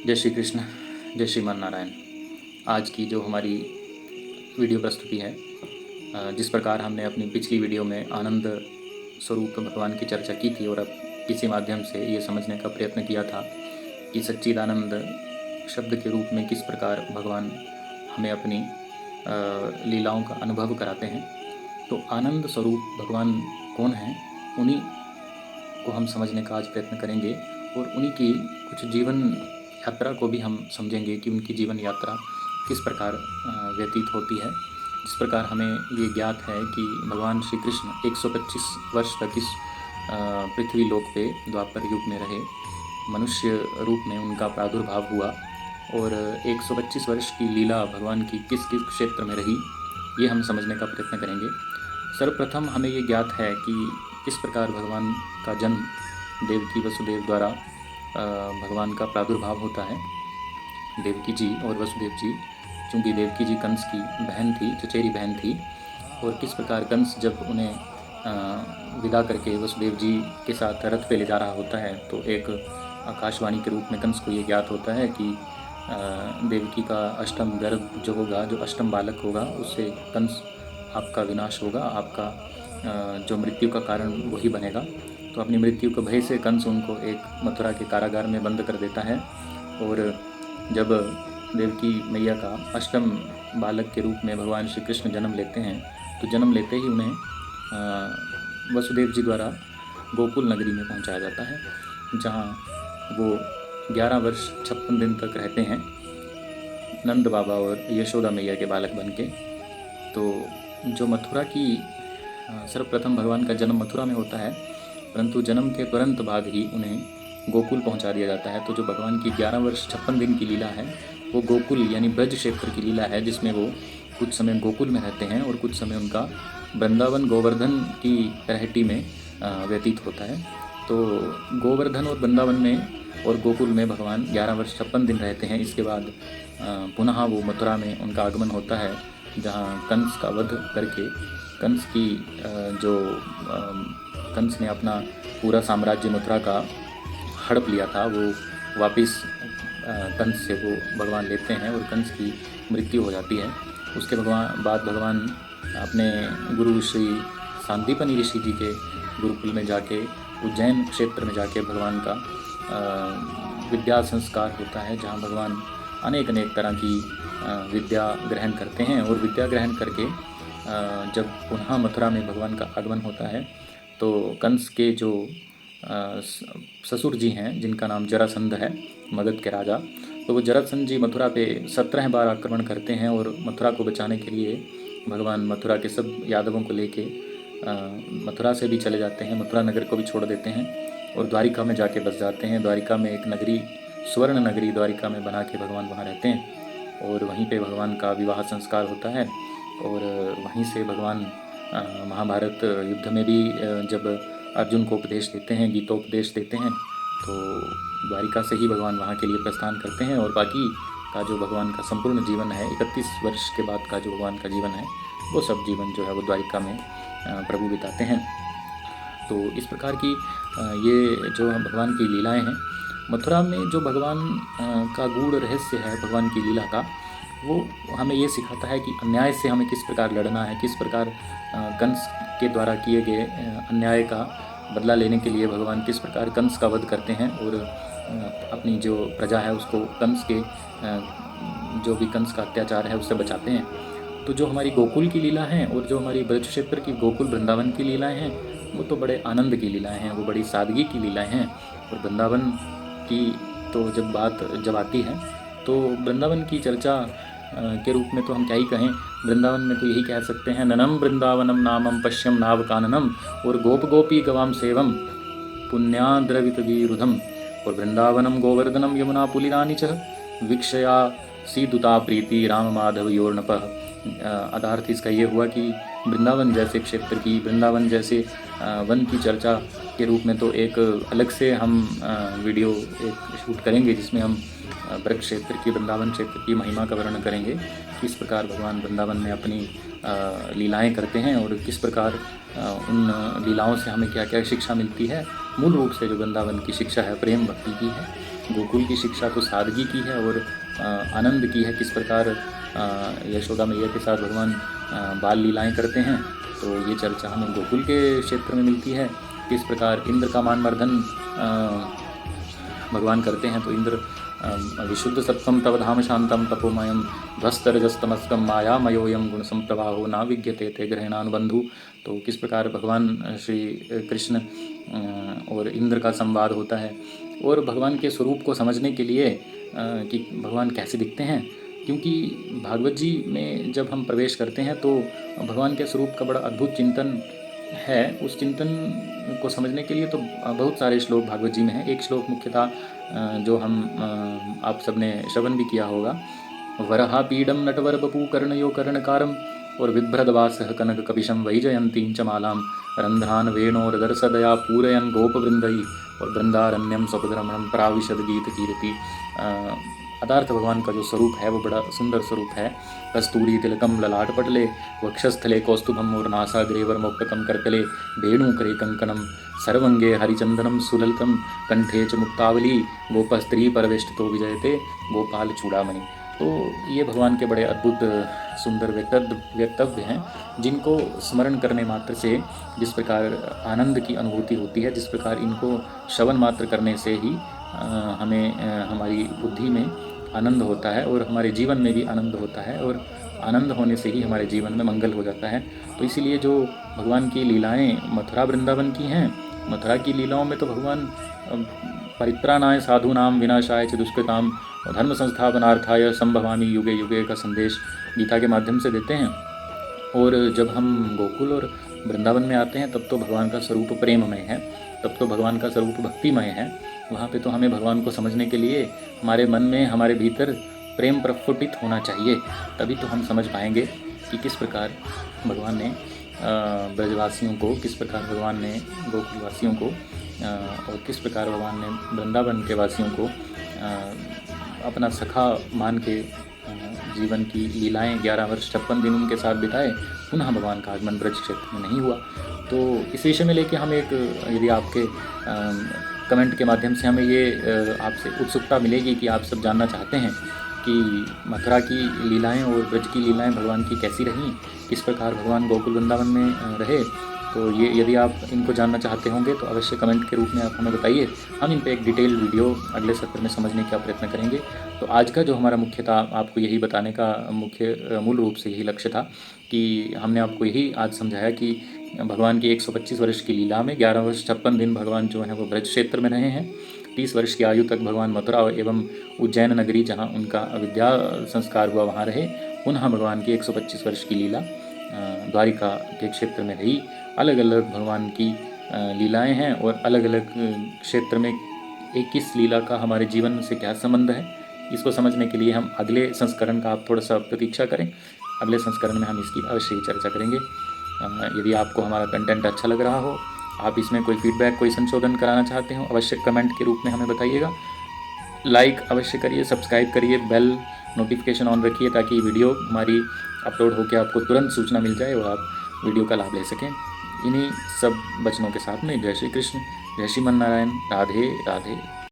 जय श्री कृष्ण, जय श्रीमान नारायण। आज की जो हमारी वीडियो प्रस्तुति है, जिस प्रकार हमने अपनी पिछली वीडियो में आनंद स्वरूप भगवान की चर्चा की थी और अब किसी माध्यम से ये समझने का प्रयत्न किया था कि सच्चिदानंद शब्द के रूप में किस प्रकार भगवान हमें अपनी लीलाओं का अनुभव कराते हैं। तो आनंद स्वरूप भगवान कौन हैं, उन्हीं को हम समझने का आज प्रयत्न करेंगे और उन्हीं की कुछ जीवन यात्रा को भी हम समझेंगे कि उनकी जीवन यात्रा किस प्रकार व्यतीत होती है। जिस प्रकार हमें ये ज्ञात है कि भगवान श्री कृष्ण 125 वर्ष तक इस पृथ्वी लोक पे द्वापर युग में रहे, मनुष्य रूप में उनका प्रादुर्भाव हुआ और 125 वर्ष की लीला भगवान की किस किस क्षेत्र में रही, ये हम समझने का प्रयत्न करेंगे। सर्वप्रथम हमें ये ज्ञात है कि किस प्रकार भगवान का जन्म देवकी वसुदेव द्वारा भगवान का प्रादुर्भाव होता है। देवकी जी और वसुदेव जी, चूँकि देवकी जी कंस की बहन थी, चचेरी बहन थी, और किस प्रकार कंस जब उन्हें विदा करके वसुदेव जी के साथ रथ पे ले जा रहा होता है तो एक आकाशवाणी के रूप में कंस को ये ज्ञात होता है कि देवकी का अष्टम गर्भ जो होगा, जो अष्टम बालक होगा, उससे कंस आपका विनाश होगा, आपका जो मृत्यु का कारण वही बनेगा। तो अपनी मृत्यु के भय से कंस उनको एक मथुरा के कारागार में बंद कर देता है। और जब देवकी मैया का अष्टम बालक के रूप में भगवान श्री कृष्ण जन्म लेते हैं तो जन्म लेते ही उन्हें वसुदेव जी द्वारा गोकुल नगरी में पहुंचाया जाता है, जहां वो 11 वर्ष 56 दिन तक रहते हैं, नंद बाबा और यशोदा मैया के बालक बन के। तो जो मथुरा की सर्वप्रथम भगवान का जन्म मथुरा में होता है, परंतु जन्म के तुरंत बाद ही उन्हें गोकुल पहुंचा दिया जाता है। तो जो भगवान की 11 वर्ष 56 दिन की लीला है वो गोकुल यानी ब्रज क्षेत्र की लीला है, जिसमें वो कुछ समय गोकुल में रहते हैं और कुछ समय उनका वृंदावन गोवर्धन की तलहटी में व्यतीत होता है। तो गोवर्धन और वृंदावन में और गोकुल में भगवान 11 वर्ष 56 दिन रहते हैं। इसके बाद पुनः वो मथुरा में उनका आगमन होता है, जहाँ कंस का वध करके कंस की जो कंस ने अपना पूरा साम्राज्य मथुरा का हड़प लिया था, वो वापस कंस से वो भगवान लेते हैं और कंस की मृत्यु हो जाती है। उसके बाद भगवान अपने गुरु श्री सांदीपनि ऋषि जी के गुरुकुल में जाके, उज्जैन क्षेत्र में जाके भगवान का विद्या संस्कार होता है, जहाँ भगवान अनेक अनेक तरह की विद्या ग्रहण करते हैं। और विद्या ग्रहण करके जब पुनः मथुरा में भगवान का आगमन होता है तो कंस के जो ससुर जी हैं, जिनका नाम जरासंध है, मगध के राजा, तो वो जरासंध जी मथुरा पे 17 बार आक्रमण करते हैं और मथुरा को बचाने के लिए भगवान मथुरा के सब यादवों को लेके मथुरा से भी चले जाते हैं, मथुरा नगर को भी छोड़ देते हैं और द्वारिका में जाके बस जाते हैं। द्वारिका में एक नगरी, स्वर्ण नगरी द्वारिका में बना के भगवान वहाँ रहते हैं और वहीं पे भगवान का विवाह संस्कार होता है। और वहीं से भगवान महाभारत युद्ध में भी जब अर्जुन को उपदेश देते हैं, गीतोपदेश देते हैं, तो द्वारिका से ही भगवान वहाँ के लिए प्रस्थान करते हैं। और बाकी का जो भगवान का संपूर्ण जीवन है, 31 वर्ष के बाद का जो भगवान का जीवन है, वो सब जीवन जो है वो द्वारिका में प्रभु बिताते हैं। तो इस प्रकार की ये जो भगवान की लीलाएं हैं, मथुरा में जो भगवान का गूढ़ रहस्य है भगवान की लीला का, वो हमें ये सिखाता है कि अन्याय से हमें किस प्रकार लड़ना है, किस प्रकार कंस के द्वारा किए गए अन्याय का बदला लेने के लिए भगवान किस प्रकार कंस का वध करते हैं और अपनी जो प्रजा है उसको कंस के जो भी कंस का अत्याचार है उससे बचाते हैं। तो जो हमारी गोकुल की लीला हैं और जो हमारी ब्रज क्षेत्र की गोकुल वृंदावन की लीलाएं हैं, वो तो बड़े आनंद की लीलाएं हैं, वो बड़ी सादगी की लीलाएं हैं। और वृंदावन की तो जब आती है तो वृंदावन की चर्चा के रूप में तो हम क्या ही कहें, वृंदावन में तो यही कह सकते हैं, ननम वृंदावनम नामम पश्यम नाव काननम और गोप गोपी गवाम सेवम पुण्याद्रवित विरुधम और वृंदावनम गोवर्धनम यमुना पुलिनानि च वीक्षया सीदुता प्रीति राम माधव योर्नपः। आधार्थ इसका ये हुआ कि वृंदावन जैसे क्षेत्र की, वृंदावन जैसे वन की चर्चा के रूप में तो एक अलग से हम वीडियो एक शूट करेंगे, जिसमें हम ब्रज क्षेत्र की, वृंदावन क्षेत्र की महिमा का वर्णन करेंगे, किस प्रकार भगवान वृंदावन में अपनी लीलाएं करते हैं और किस प्रकार उन लीलाओं से हमें क्या क्या शिक्षा मिलती है। मूल रूप से जो वृंदावन की शिक्षा है प्रेम भक्ति की है, गोकुल की शिक्षा तो सादगी की है और आनंद की है। किस प्रकार यशोदा मैया के साथ भगवान बाल लीलाएं करते हैं, तो ये चर्चा हमें गोकुल के क्षेत्र में मिलती है। किस प्रकार इंद्र का मानवर्धन भगवान करते हैं, तो इंद्र विशुद्ध सत्वम तव धाम शांतम तपोमयम ध्वस्तरजस्तमस्कम मायामयोयम गुण संप्रवाहो ना विद्यते ते ग्रहणानुबंधु। तो किस प्रकार भगवान श्री कृष्ण और इंद्र का संवाद होता है। और भगवान के स्वरूप को समझने के लिए कि भगवान कैसे दिखते हैं, क्योंकि भागवत जी में जब हम प्रवेश करते हैं तो भगवान के स्वरूप का बड़ा अद्भुत चिंतन है। उस चिंतन को समझने के लिए तो बहुत सारे श्लोक भागवत जी में हैं। एक श्लोक मुख्यतः जो हम आप सबने श्रवण भी किया होगा, वरहा पीडम नटवर बपू कर्णयो कर्णकारम और बिभ्रदवास कनक कपिशम वैजयंतीं च मालाम रंध्रान वेणोरदर्शदया पूरयन गोपवृंदई और वृंदारण्यम स्वपद्रमणम प्राविशद गीत कीर्ति। अदार्थ भगवान का जो स्वरूप है वो बड़ा सुंदर स्वरूप है। कस्तूरी तिलकम ललाट पटले वक्षस्थले कौस्तुभम और नासाग्रेवर मोक्तकम करतले वेणुकरे कंकणम सर्वंगे हरिचंदनम सुललितम कंठे च मुक्तावली गोपस्त्री परवेष्टतो विजयते गोपाल चूड़ामणि। तो ये भगवान के बड़े अद्भुत सुंदर वक्तव्य हैं, जिनको स्मरण करने मात्र से जिस प्रकार आनंद की अनुभूति होती है, जिस प्रकार इनको श्रवण मात्र करने से ही हमें हमारी बुद्धि में आनंद होता है और हमारे जीवन में भी आनंद होता है, और आनंद होने से ही हमारे जीवन में मंगल हो जाता है। तो इसीलिए जो भगवान की लीलाएं मथुरा वृंदावन की हैं, मथुरा की लीलाओं में तो भगवान परित्राणाय साधूनाम विनाशाय च दुष्कृताम धर्म संस्थापनार्थाय संभवामि युगे युगे का संदेश गीता के माध्यम से देते हैं। और जब हम गोकुल और वृंदावन में आते हैं तब तो भगवान का स्वरूप प्रेममय है, तब तो भगवान का स्वरूप भक्तिमय है। वहाँ पे तो हमें भगवान को समझने के लिए हमारे मन में, हमारे भीतर प्रेम प्रस्फुटित होना चाहिए, तभी तो हम समझ पाएंगे कि किस प्रकार भगवान ने ब्रजवासियों को, किस प्रकार भगवान ने गोकुलवासियों को और किस प्रकार भगवान ने वृंदावन के वासियों को अपना सखा मान के जीवन की लीलाएं 11 वर्ष 56 दिन उनके साथ बिताए। पुनः भगवान का आगमन ब्रज क्षेत्र में नहीं हुआ। तो इस विषय में लेके हम एक, यदि आपके कमेंट के माध्यम से हमें ये आपसे उत्सुकता मिलेगी कि आप सब जानना चाहते हैं कि मथुरा की लीलाएं और ब्रज की लीलाएं भगवान की कैसी रहीं, किस प्रकार भगवान गोकुल वृंदावन में रहे, तो ये यदि आप इनको जानना चाहते होंगे तो अवश्य कमेंट के रूप में आप हमें बताइए। हम इन पे एक डिटेल वीडियो अगले सत्र में समझने का प्रयत्न करेंगे। तो आज का जो हमारा मुख्य था, आपको यही बताने का मूल रूप से यही लक्ष्य था कि हमने आपको यही आज समझाया कि भगवान की 125 वर्ष की लीला में 11 वर्ष 56 दिन भगवान जो है वो ब्रज क्षेत्र में रहे हैं। 30 वर्ष की आयु तक भगवान मथुरा एवं उज्जैन नगरी, जहाँ उनका विद्या संस्कार हुआ, वहाँ रहे। पुनः भगवान की 125 वर्ष की लीला द्वारिका के क्षेत्र में रही। अलग अलग भगवान की लीलाएं हैं और अलग अलग क्षेत्र में एक किस लीला का हमारे जीवन से क्या संबंध है, इसको समझने के लिए हम अगले संस्करण का आप थोड़ा सा प्रतीक्षा करें। अगले संस्करण में हम इसकी अवश्य ही चर्चा करेंगे। यदि आपको हमारा कंटेंट अच्छा लग रहा हो, आप इसमें कोई फीडबैक, कोई संशोधन कराना चाहते हो, अवश्य कमेंट के रूप में हमें बताइएगा। लाइक अवश्य करिए, सब्सक्राइब करिए, बेल नोटिफिकेशन ऑन रखिए ताकि वीडियो हमारी अपलोड होकर आपको तुरंत सूचना मिल जाए और आप वीडियो का लाभ ले सकें। इन्हीं सब वचनों के साथ में जय श्री कृष्ण, जय श्रीमन नारायण, राधे राधे।